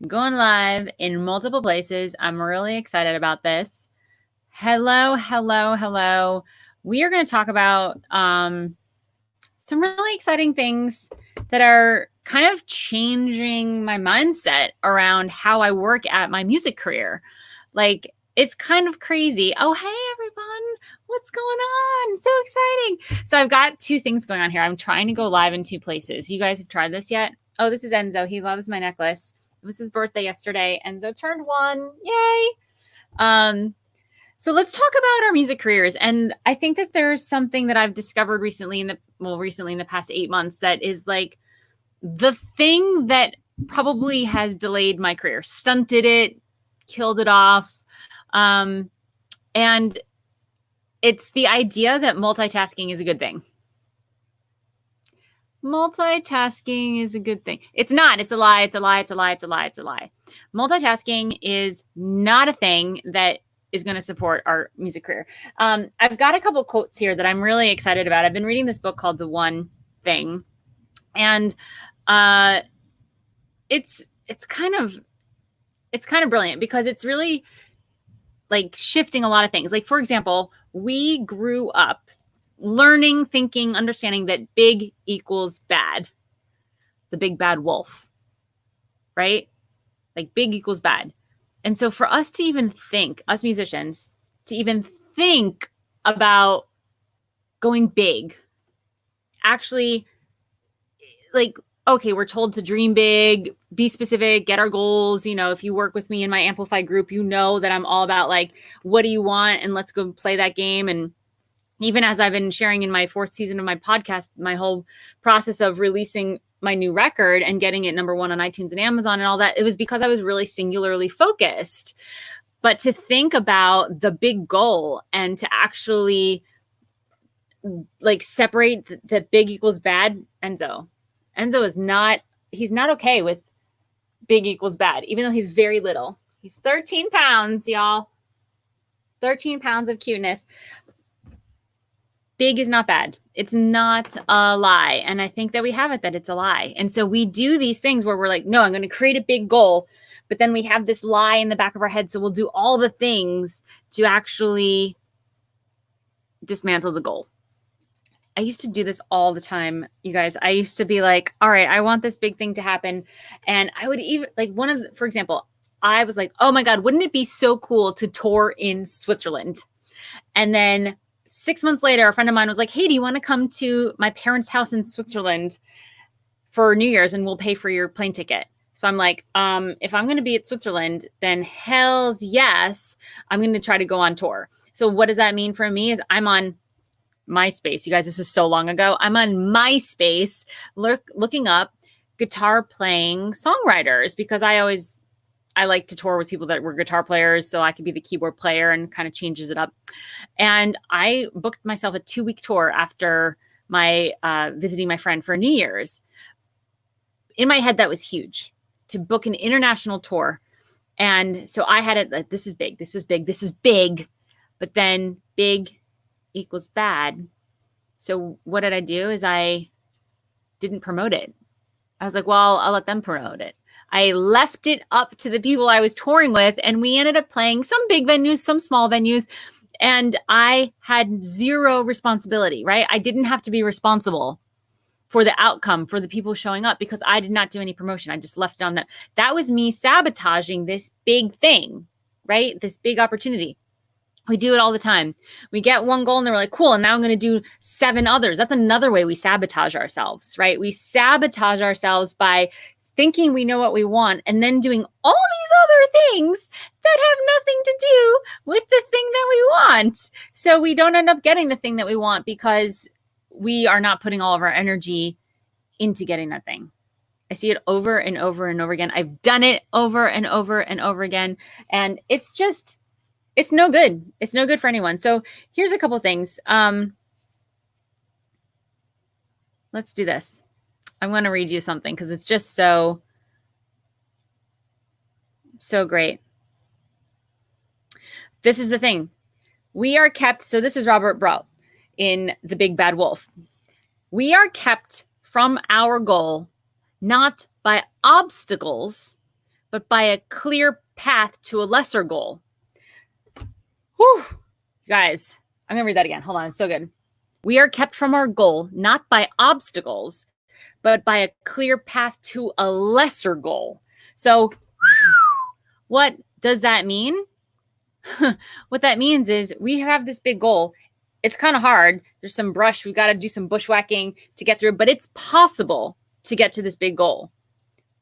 going live in multiple places. I'm really excited about this. Hello, hello, hello. We are going to talk about some really exciting things that are kind of changing my mindset around how I work at my music career. Like, it's kind of crazy. Oh, hey, everyone. What's going on? So exciting. So I've got two things going on here. I'm trying to go live in two places. You guys have tried this yet? Oh, this is Enzo. He loves my necklace. It was his birthday yesterday. Enzo turned 1. Yay. So let's talk about our music careers. And I think that there's something that I've discovered recently in the past 8 months that is like the thing that probably has delayed my career, stunted it, killed it off. And it's the idea that multitasking is a good thing. Multitasking is a good thing. It's not. It's a lie. It's a lie. It's a lie. It's a lie. It's a lie. Multitasking is not a thing that is going to support our music career. I've got a couple quotes here that I'm really excited about. I've been reading this book called The One Thing, and it's kind of brilliant because it's really like shifting a lot of things. Like, for example, we grew up learning, thinking, understanding that big equals bad. The big bad wolf, right? Like big equals bad. And so for us to even think, us musicians, to even think about going big, actually, like, okay, we're told to dream big, be specific, get our goals. You know, if you work with me in my Amplify group, you know that I'm all about like, what do you want? And let's go play that game. And even as I've been sharing in my 4th season of my podcast, my whole process of releasing my new record and getting it number 1 on iTunes and Amazon and all that, it was because I was really singularly focused. But to think about the big goal and to actually like separate that big equals bad, Enzo is not, he's not okay with big equals bad, even though he's very little. He's 13 pounds, y'all. 13 pounds of cuteness. Big is not bad. It's not a lie. And I think that we have it that it's a lie. And so we do these things where we're like, no, I'm going to create a big goal. But then we have this lie in the back of our head. So we'll do all the things to actually dismantle the goal. I used to do this all the time, you guys. I used to be like, all right, I want this big thing to happen. And I would even like for example, I was like, oh my God, wouldn't it be so cool to tour in Switzerland? And then 6 months later, a friend of mine was like, hey, do you want to come to my parents' house in Switzerland for New Year's and we'll pay for your plane ticket? So I'm like, if I'm going to be at Switzerland, then hell's yes, I'm going to try to go on tour. So what does that mean for me is I'm on MySpace. You guys, this is so long ago. I'm on MySpace looking up guitar playing songwriters because I like to tour with people that were guitar players so I could be the keyboard player and kind of changes it up. And I booked myself a 2-week tour after my visiting my friend for New Year's. In my head, that was huge to book an international tour. And so I had it like, this is big, this is big, this is big. But then big equals bad. So what did I do is I didn't promote it. I was like, well, I'll let them promote it. I left it up to the people I was touring with, and we ended up playing some big venues, some small venues, and I had zero responsibility, right? I didn't have to be responsible for the outcome, for the people showing up, because I did not do any promotion. I just left it on that. That was me sabotaging this big thing, right? This big opportunity. We do it all the time. We get one goal and then we're like, cool, and now I'm going to do 7 others. That's another way we sabotage ourselves, right? We sabotage ourselves by thinking we know what we want and then doing all these other things that have nothing to do with the thing that we want. So we don't end up getting the thing that we want because we are not putting all of our energy into getting that thing. I see it over and over and over again. I've done it over and over and over again. And it's no good. It's no good for anyone. So here's a couple things. Let's do this. I'm going to read you something because it's just so great. This is the thing. We are kept. So this is Robert Brault in The Big Bad Wolf. We are kept from our goal, not by obstacles, but by a clear path to a lesser goal. Whew. Guys, I'm going to read that again. Hold on. It's so good. We are kept from our goal, not by obstacles, but by a clear path to a lesser goal. So what does that mean? What that means is we have this big goal. It's kind of hard. There's some brush. We've got to do some bushwhacking to get through, but it's possible to get to this big goal.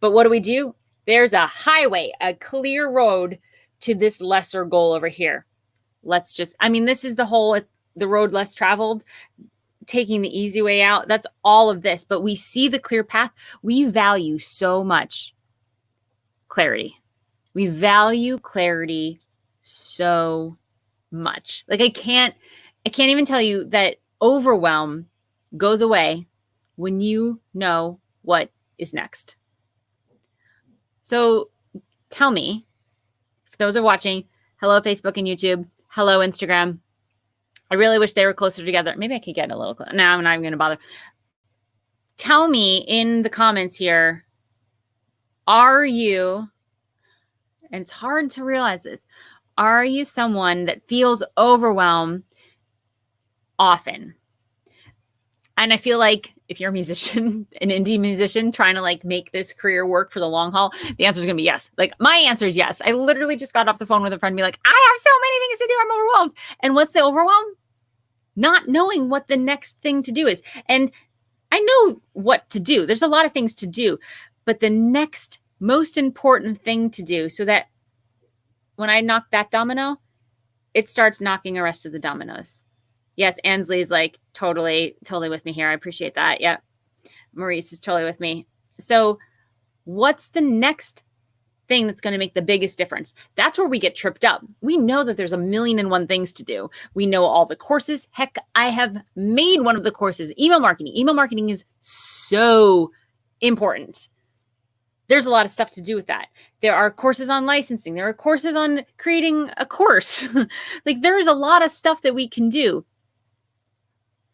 But what do? There's a highway, a clear road to this lesser goal over here. This is the road less traveled, taking the easy way out. That's all of this. But we see the clear path. We value so much clarity. We value clarity so much. Like I can't even tell you that overwhelm goes away when you know what is next. So tell me, if those are watching, hello Facebook and YouTube, hello Instagram. I really wish they were closer together. Maybe I could get a little closer. No, I'm not even going to bother. Tell me in the comments here, are you, and it's hard to realize this, are you someone that feels overwhelmed often? And I feel like if you're a musician, an indie musician trying to like make this career work for the long haul, the answer is going to be yes. Like my answer is yes. I literally just got off the phone with a friend and be like, I have so many things to do. I'm overwhelmed. And what's the overwhelm? Not knowing what the next thing to do is. And I know what to do. There's a lot of things to do, but the next most important thing to do so that when I knock that domino, it starts knocking the rest of the dominoes. Yes, Ansley's like totally with me here. I appreciate that. Yeah. Maurice is totally with me. So what's the next thing that's going to make the biggest difference? That's where we get tripped up. We know that there's 1,000,001 things to do. We know all the courses. Heck, I have made one of the courses, email marketing. Email marketing is so important. There's a lot of stuff to do with that. There are courses on licensing. There are courses on creating a course. Like there's a lot of stuff that we can do.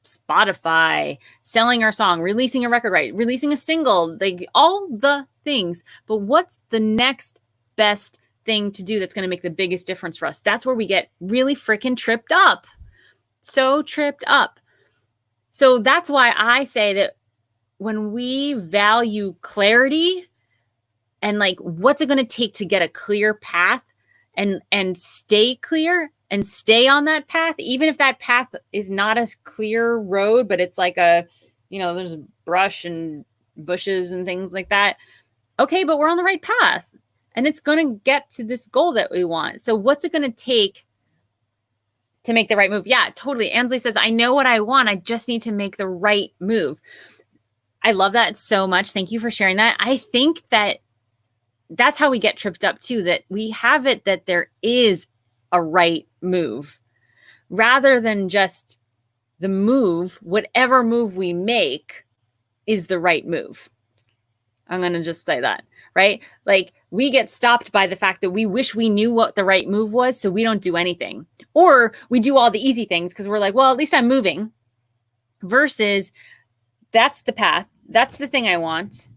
Spotify, selling our song, releasing a record, right? Releasing a single, like all the things. But what's the next best thing to do that's going to make the biggest difference for us? That's where we get really freaking tripped up. So tripped up. So that's why I say that when we value clarity and like, what's it going to take to get a clear path and stay clear and stay on that path, even if that path is not a clear road, but it's like there's brush and bushes and things like that. Okay, but we're on the right path and it's going to get to this goal that we want. So what's it going to take to make the right move? Yeah, totally. Ansley says, I know what I want. I just need to make the right move. I love that so much. Thank you for sharing that. I think that's how we get tripped up too, that we have it that there is a right move rather than just the move, whatever move we make is the right move. I'm going to just say that, right? Like we get stopped by the fact that we wish we knew what the right move was. So we don't do anything, or we do all the easy things because we're like, well, at least I'm moving, versus that's the path. That's the thing I want.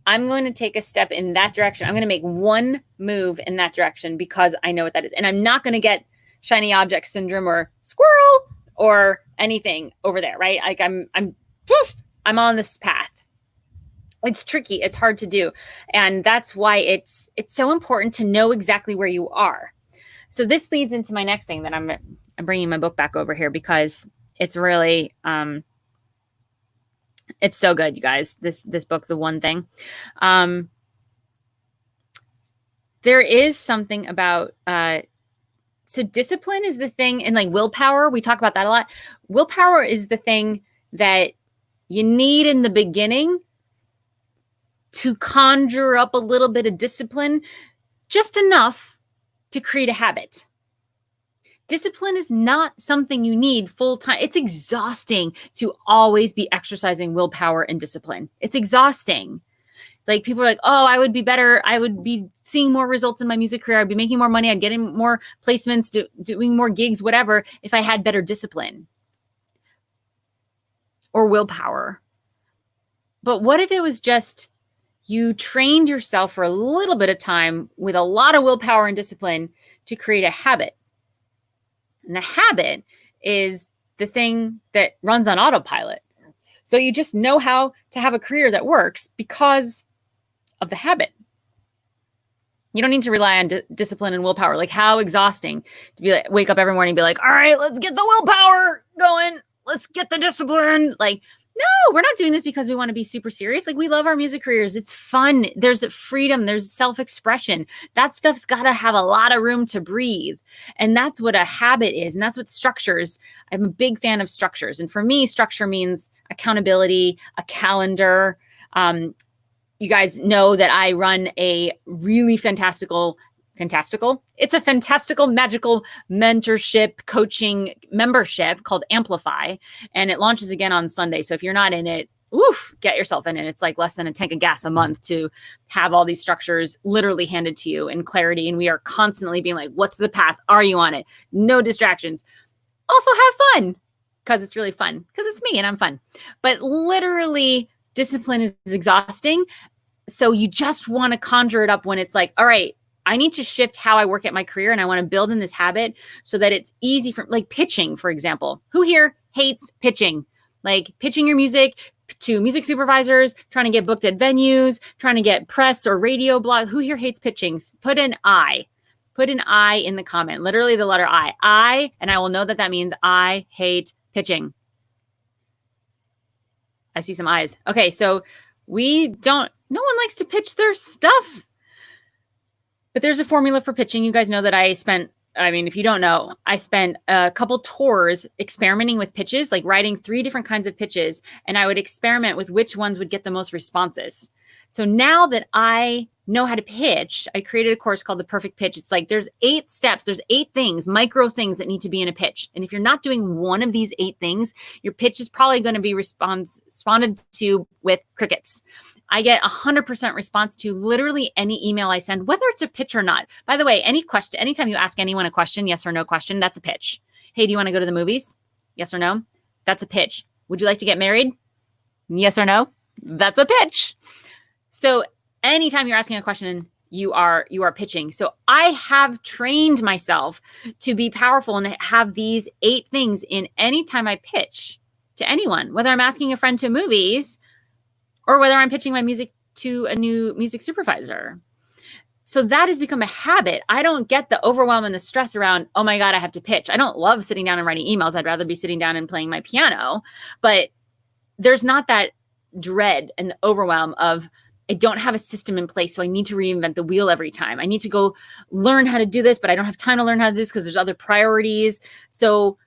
I'm going to take a step in that direction. I'm going to make one move in that direction because I know what that is. And I'm not going to get shiny object syndrome or squirrel or anything over there, right? Like I'm on this path. It's tricky. It's hard to do. And that's why it's so important to know exactly where you are. So this leads into my next thing that I'm bringing my book back over here because it's really, it's so good, you guys. This book, The One Thing. There is something about so discipline is the thing, and like willpower, we talk about that a lot. Willpower is the thing that you need in the beginning to conjure up a little bit of discipline, just enough to create a habit. Discipline is not something you need full time. It's exhausting to always be exercising willpower and discipline. It's exhausting. Like people are like, oh, I would be better. I would be seeing more results in my music career. I'd be making more money. I'd getting more placements, doing more gigs, whatever, if I had better discipline or willpower. But what if it was just You trained yourself for a little bit of time with a lot of willpower and discipline to create a habit. And the habit is the thing that runs on autopilot. So you just know how to have a career that works because of the habit. You don't need to rely on discipline and willpower. Like, how exhausting to be like, wake up every morning and be like, all right, let's get the willpower going. Let's get the discipline. Like, no, we're not doing this because we want to be super serious. Like, we love our music careers. It's fun. There's freedom. There's self-expression. That stuff's got to have a lot of room to breathe. And that's what a habit is. And that's what structures. I'm a big fan of structures. And for me, structure means accountability, a calendar. You guys know that I run a really fantastical, it's a fantastical, magical mentorship coaching membership called Amplify. And it launches again on Sunday. So if you're not in it, get yourself in it. It's like less than a tank of gas a month to have all these structures literally handed to you in clarity. And we are constantly being like, what's the path? Are you on it? No distractions. Also have fun, because it's really fun, because it's me and I'm fun. But literally, discipline is exhausting. So you just want to conjure it up when it's like, all right, I need to shift how I work at my career, and I want to build in this habit so that it's easy for, like, pitching, for example. Who here hates pitching? Like, pitching your music to music supervisors, trying to get booked at venues, trying to get press or radio blog. Who here hates pitching? Put an I. Put an I in the comment. Literally the letter I, and I will know that means I hate pitching. I see some eyes. Okay, so no one likes to pitch their stuff. But there's a formula for pitching. You guys know that if you don't know, I spent a couple tours experimenting with pitches, like writing 3 different kinds of pitches, and I would experiment with which ones would get the most responses. So now that I know how to pitch, I created a course called The Perfect Pitch. It's like there's 8 steps, there's 8 things, micro things that need to be in a pitch. And if you're not doing one of these 8 things, your pitch is probably going to be responded to with crickets. I get 100% response to literally any email I send, whether it's a pitch or not. By the way, anytime you ask anyone a question, yes or no question, that's a pitch. Hey, do you want to go to the movies? Yes or no? That's a pitch. Would you like to get married? Yes or no? That's a pitch. So anytime you're asking a question, you are pitching. So I have trained myself to be powerful and have these 8 things in any time I pitch to anyone, whether I'm asking a friend to movies or whether I'm pitching my music to a new music supervisor. So that has become a habit. I don't get the overwhelm and the stress around, oh my God, I have to pitch. I don't love sitting down and writing emails. I'd rather be sitting down and playing my piano. But there's not that dread and the overwhelm of, I don't have a system in place, so I need to reinvent the wheel every time. I need to go learn how to do this, but I don't have time to learn how to do this because there's other priorities. So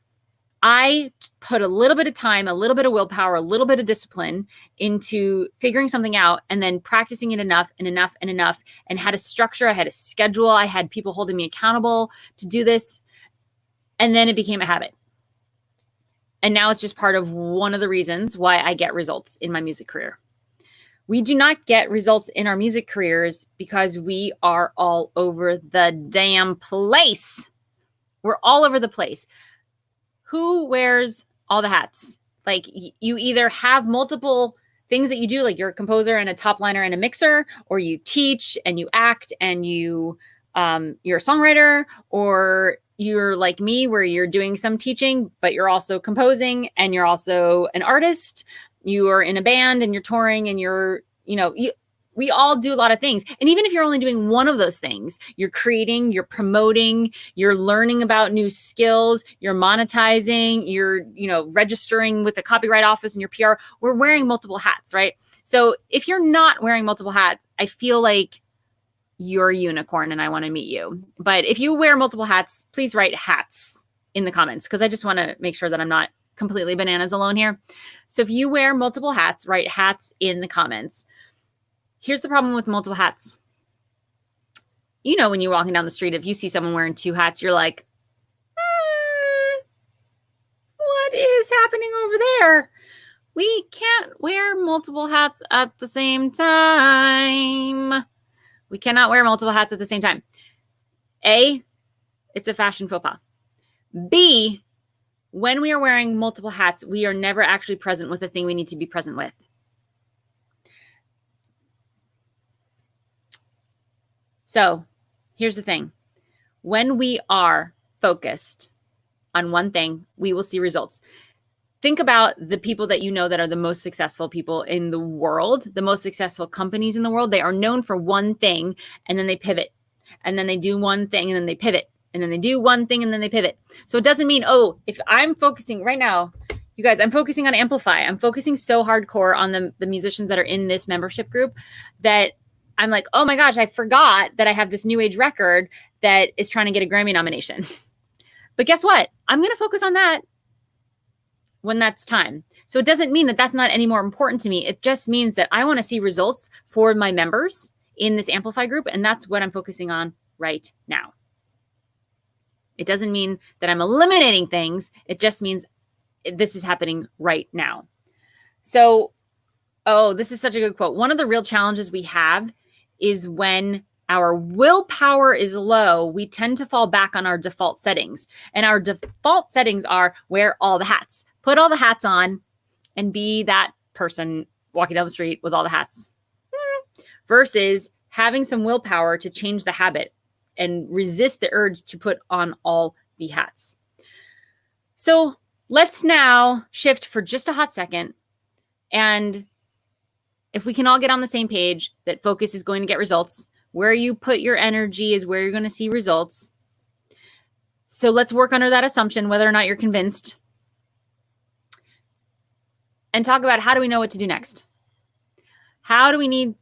I put a little bit of time, a little bit of willpower, a little bit of discipline into figuring something out and then practicing it enough and had a structure. I had a schedule. I had people holding me accountable to do this. And then it became a habit. And now it's just part of one of the reasons why I get results in my music career. We do not get results in our music careers because we are all over the damn place. We're all over the place. Who wears all the hats? Like, you either have multiple things that you do, like you're a composer and a top liner and a mixer, or you teach and you act and you're a songwriter, or you're like me where you're doing some teaching, but you're also composing and you're also an artist. You are in a band and you're touring and we all do a lot of things. And even if you're only doing one of those things, you're creating, you're promoting, you're learning about new skills, you're monetizing, you're, registering with the copyright office and your PR. We're wearing multiple hats, right? So if you're not wearing multiple hats, I feel like you're a unicorn and I want to meet you. But if you wear multiple hats, please write hats in the comments, because I just want to make sure that I'm not completely bananas alone here. So if you wear multiple hats, write hats in the comments. Here's the problem with multiple hats. When you're walking down the street, if you see someone wearing 2 hats, you're like, what is happening over there? We can't wear multiple hats at the same time. We cannot wear multiple hats at the same time. A, it's a fashion faux pas. B, when we are wearing multiple hats, we are never actually present with the thing we need to be present with. So here's the thing. When we are focused on one thing, we will see results. Think about the people that you know that are the most successful people in the world, the most successful companies in the world. They are known for one thing, and then they pivot. And then they do one thing, and then they pivot. And then they do one thing, and then they pivot. So it doesn't mean, oh, if I'm focusing right now, you guys, I'm focusing on Amplify. I'm focusing so hardcore on the musicians that are in this membership group that I'm like, oh my gosh, I forgot that I have this new age record that is trying to get a Grammy nomination. But guess what? I'm going to focus on that when that's time. So it doesn't mean that that's not any more important to me. It just means that I want to see results for my members in this Amplify group. And that's what I'm focusing on right now. It doesn't mean that I'm eliminating things. It just means this is happening right now. So, oh, this is such a good quote. One of the real challenges we have is when our willpower is low, we tend to fall back on our default settings. And our default settings are wear all the hats. Put all the hats on and be that person walking down the street with all the hats. Versus having some willpower to change the habit and resist the urge to put on all the hats. So let's now shift for just a hot second. And if we can all get on the same page that focus is going to get results, where you put your energy is where you're going to see results. So let's work under that assumption, whether or not you're convinced. And talk about how do we know what to do next? How do we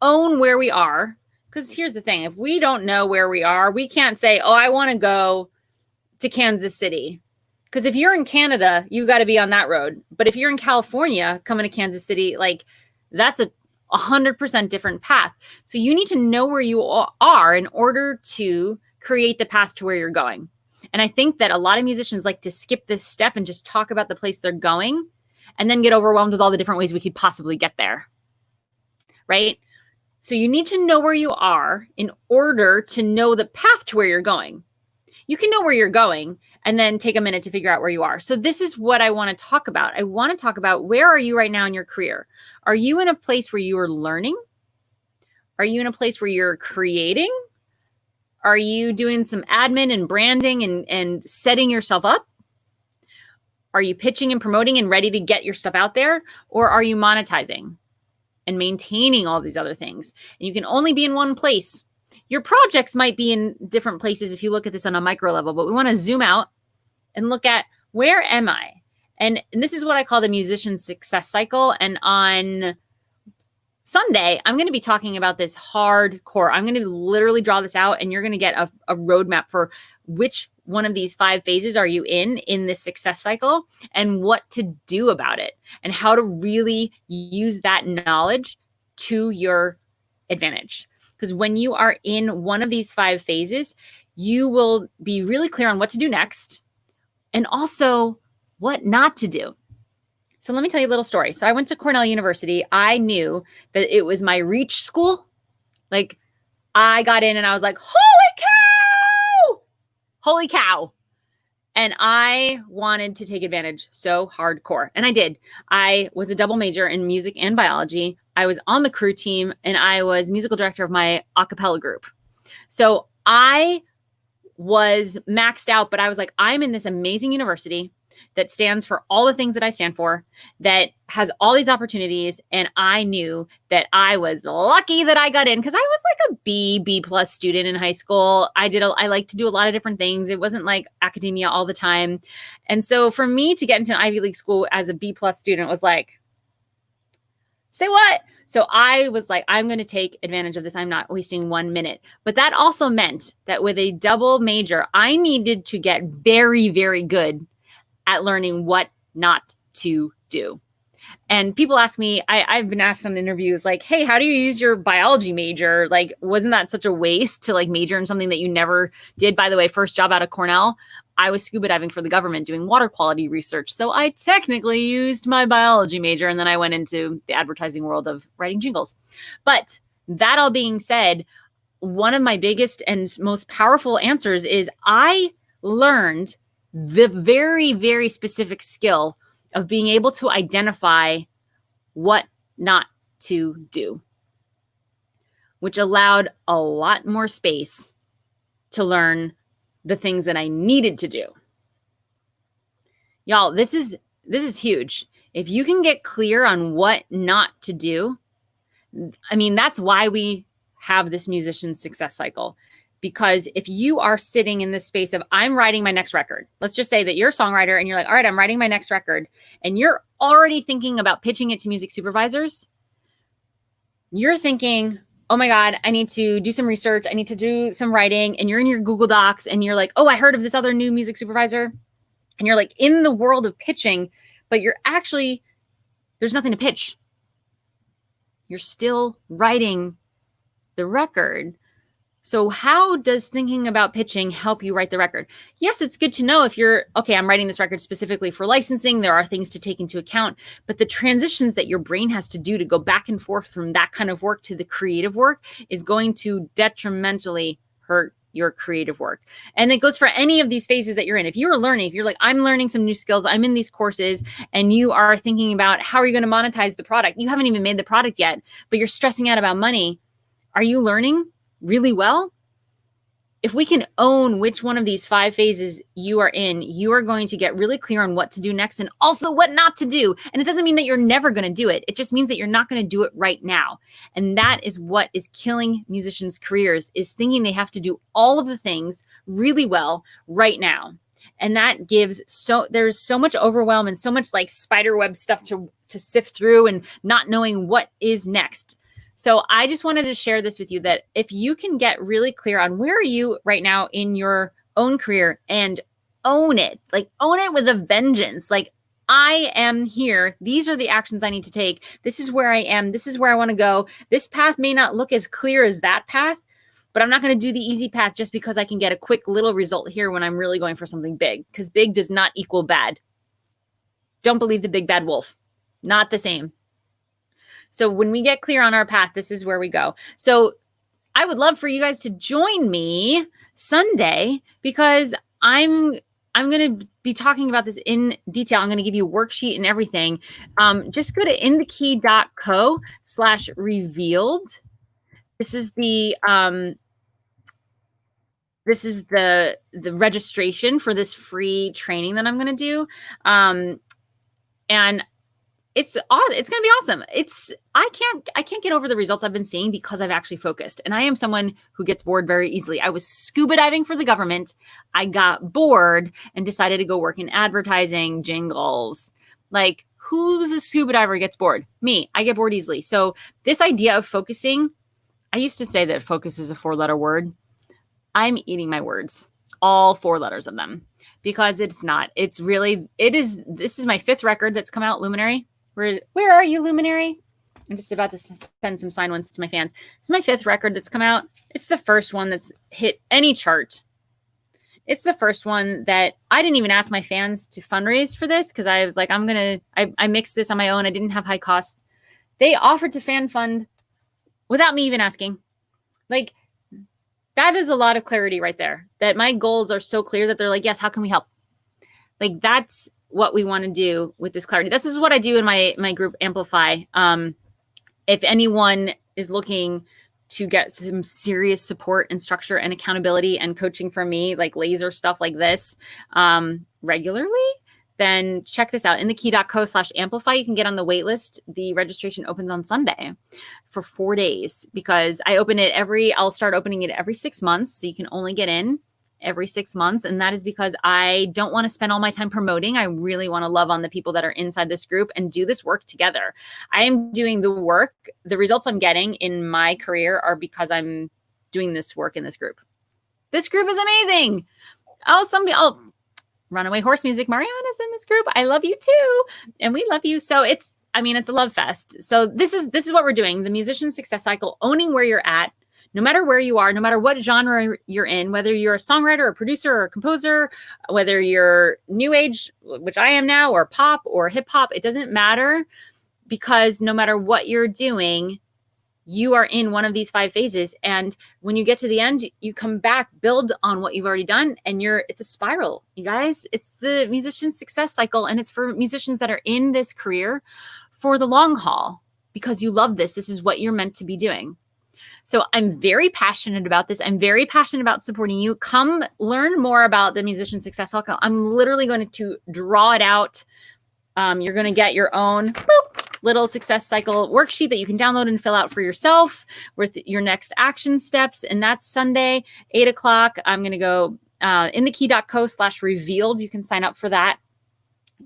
own where we are? Because here's the thing, if we don't know where we are, we can't say, oh, I want to go to Kansas City. Because if you're in Canada, you got to be on that road. But if you're in California coming to Kansas City, like that's a 100% different path. So you need to know where you are in order to create the path to where you're going. And I think that a lot of musicians like to skip this step and just talk about the place they're going and then get overwhelmed with all the different ways we could possibly get there. Right? So you need to know where you are in order to know the path to where you're going. You can know where you're going and then take a minute to figure out where you are. So this is what I want to talk about. I want to talk about where are you right now in your career? Are you in a place where you are learning? Are you in a place where you're creating? Are you doing some admin and branding and setting yourself up? Are you pitching and promoting and ready to get your stuff out there? Or are you monetizing and maintaining all these other things? And you can only be in one place. Your projects might be in different places if you look at this on a micro level, but we want to zoom out and look at where am I? And this is what I call the musician success cycle. And on Sunday, I'm going to be talking about this hardcore. I'm going to literally draw this out and you're going to get a roadmap for which one of these 5 phases are you in this success cycle and what to do about it and how to really use that knowledge to your advantage. Because when you are in one of these 5 phases, you will be really clear on what to do next and also what not to do. So let me tell you a little story. So I went to Cornell University. I knew that it was my reach school. Like I got in and I was like, holy cow. And I wanted to take advantage so hardcore. And I did. I was a double major in music and biology. I was on the crew team and I was musical director of my a cappella group. So I was maxed out, but I was like, I'm in this amazing university that stands for all the things that I stand for, that has all these opportunities. And I knew that I was lucky that I got in because I was like a B plus student in high school. I like to do a lot of different things. It wasn't like academia all the time. And so for me to get into an Ivy League school as a B plus student was like, say what? So I was like, I'm going to take advantage of this. I'm not wasting 1 minute. But that also meant that with a double major, I needed to get very, very good at learning what not to do. And people ask me, I've been asked on interviews like, hey, how do you use your biology major? Like, wasn't that such a waste to like major in something that you never did? By the way, first job out of Cornell, I was scuba diving for the government doing water quality research. So I technically used my biology major and then I went into the advertising world of writing jingles. But that all being said, one of my biggest and most powerful answers is I learned the very, very specific skill of being able to identify what not to do. which allowed a lot more space to learn the things that I needed to do. Y'all, this is huge. If you can get clear on what not to do, I mean, that's why we have this musician success cycle. Because if you are sitting in this space of, I'm writing my next record, let's just say that you're a songwriter and you're like, all right, I'm writing my next record, and you're already thinking about pitching it to music supervisors. You're thinking, oh my God, I need to do some research. I need to do some writing. And you're in your Google Docs and you're like, oh, I heard of this other new music supervisor. And you're like in the world of pitching, but you're actually, there's nothing to pitch. You're still writing the record. So how does thinking about pitching help you write the record? Yes, it's good to know if you're, okay, I'm writing this record specifically for licensing. There are things to take into account, but the transitions that your brain has to do to go back and forth from that kind of work to the creative work is going to detrimentally hurt your creative work. And it goes for any of these phases that you're in. If you're learning, if you're like, I'm learning some new skills, I'm in these courses, and you are thinking about how are you going to monetize the product? You haven't even made the product yet, but you're stressing out about money. Are you learning really well? If we can own which one of these 5 phases you are in, you are going to get really clear on what to do next and also what not to do. And it doesn't mean that you're never going to do it. It just means that you're not going to do it right now. And that is what is killing musicians' careers, is thinking they have to do all of the things really well right now. And that gives there's so much overwhelm and so much like spider web stuff to sift through and not knowing what is next. So I just wanted to share this with you, that if you can get really clear on where are you right now in your own career and own it, like own it with a vengeance. Like, I am here. These are the actions I need to take. This is where I am. This is where I want to go. This path may not look as clear as that path, but I'm not going to do the easy path just because I can get a quick little result here when I'm really going for something big, because big does not equal bad. Don't believe the big bad wolf. Not the same. So when we get clear on our path, this is where we go. So I would love for you guys to join me Sunday, because I'm going to be talking about this in detail. I'm going to give you a worksheet and everything. Just go to inthekey.co/revealed. This is the registration for this free training that I'm going to do. And it's going to be awesome. I can't get over the results I've been seeing because I've actually focused. And I am someone who gets bored very easily. I was scuba diving for the government. I got bored and decided to go work in advertising, jingles. Like, who's a scuba diver gets bored? Me. I get bored easily. So this idea of focusing, I used to say that focus is a 4-letter word. I'm eating my words, all 4 letters of them, because it's not. This is my 5th record that's come out, Luminary. Where are you, Luminary? I'm just about to send some signed ones to my fans. It's my 5th record that's come out. It's the first one that's hit any chart. It's the first one that I didn't even ask my fans to fundraise for this, because I was like, I mixed this on my own. I didn't have high costs. They offered to fan fund without me even asking. Like, that is a lot of clarity right there, that my goals are so clear that they're like, yes, how can we help? Like, that's what we want to do with this clarity. This is what I do in my group Amplify. If anyone is looking to get some serious support and structure and accountability and coaching from me, like laser stuff like this, regularly, then check this out. inthekey.co/amplify. You can get on the wait list. The registration opens on Sunday for 4 days, because I'll start opening it every 6 months. So you can only get in every 6 months. And that is because I don't want to spend all my time promoting. I really want to love on the people that are inside this group and do this work together. I am doing the work. The results I'm getting in my career are because I'm doing this work in this group. This group is amazing. Runaway Horse Music, Mariana's in this group. I love you too. And we love you. So it's a love fest. So this is what we're doing. The Musician Success Cycle, owning where you're at, no matter where you are, no matter what genre you're in, whether you're a songwriter, a producer, or a composer, whether you're new age, which I am now, or pop or hip hop, it doesn't matter, because no matter what you're doing, you are in one of these 5 phases. And when you get to the end, you come back, build on what you've already done, and it's a spiral, you guys. It's the Musician Success Cycle, and it's for musicians that are in this career for the long haul, because you love this. This is what you're meant to be doing. So I'm very passionate about this. I'm very passionate about supporting you. Come learn more about the Musician Success Cycle. I'm literally going to draw it out. You're going to get your own little success cycle worksheet that you can download and fill out for yourself with your next action steps. And that's Sunday, 8 o'clock. I'm going to go inthekey.co/revealed. You can sign up for that.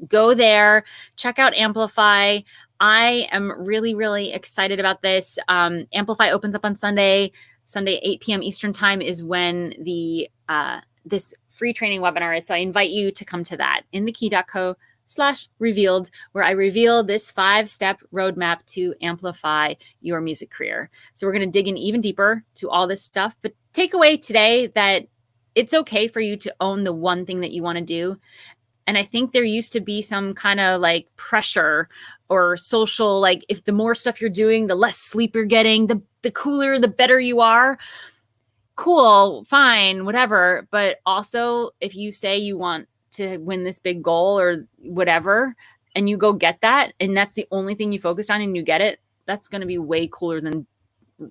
Go there, check out Amplify. I am really, really excited about this. Amplify opens up on Sunday. Sunday, 8 p.m. Eastern time is when the this free training webinar is. So I invite you to come to that. inthekey.co/revealed, where I reveal this 5-step roadmap to amplify your music career. So we're going to dig in even deeper to all this stuff. But take away today that it's okay for you to own the one thing that you want to do. And I think there used to be some kind of like pressure or social, like if the more stuff you're doing, the less sleep you're getting, the cooler, the better you are. Cool, fine, whatever. But also if you say you want to win this big goal or whatever, and you go get that, and that's the only thing you focused on and you get it, that's going to be way cooler than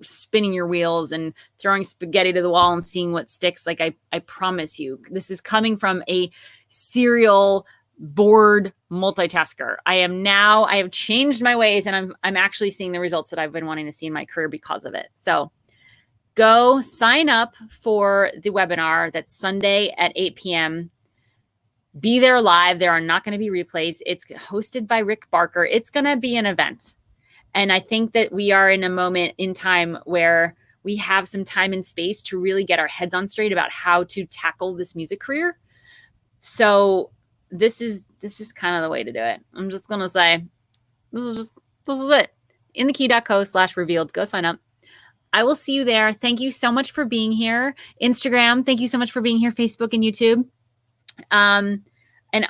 spinning your wheels and throwing spaghetti to the wall and seeing what sticks. Like I promise you, this is coming from a serial bored multitasker. I have changed my ways, and I'm actually seeing the results that I've been wanting to see in my career because of it. So go sign up for the webinar that's Sunday at 8 p.m. Be there live. There are not going to be replays. It's hosted by Rick Barker. It's going to be an event. And I think that we are in a moment in time where we have some time and space to really get our heads on straight about how to tackle this music career. So this is kind of the way to do it. I'm just going to say, this is it. inthekey.co/revealed. Go sign up. I will see you there. Thank you so much for being here. Instagram, thank you so much for being here. Facebook and YouTube. And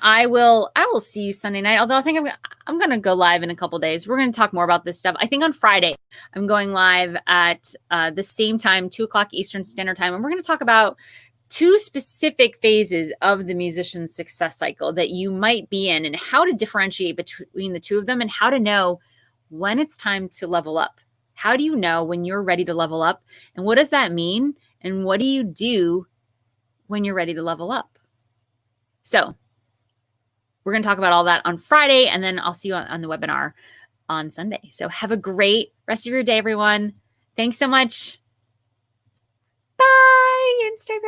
I will see you Sunday night. Although I think I'm going to go live in a couple days. We're going to talk more about this stuff. I think on Friday, I'm going live at the same time, 2 o'clock Eastern Standard Time. And we're going to talk about 2 specific phases of the musician success cycle that you might be in, and how to differentiate between the 2 of them, and how to know when it's time to level up. How do you know when you're ready to level up? And what does that mean? And what do you do when you're ready to level up? So we're going to talk about all that on Friday, and then I'll see you on the webinar on Sunday. So have a great rest of your day, everyone. Thanks so much. Bye, Instagram.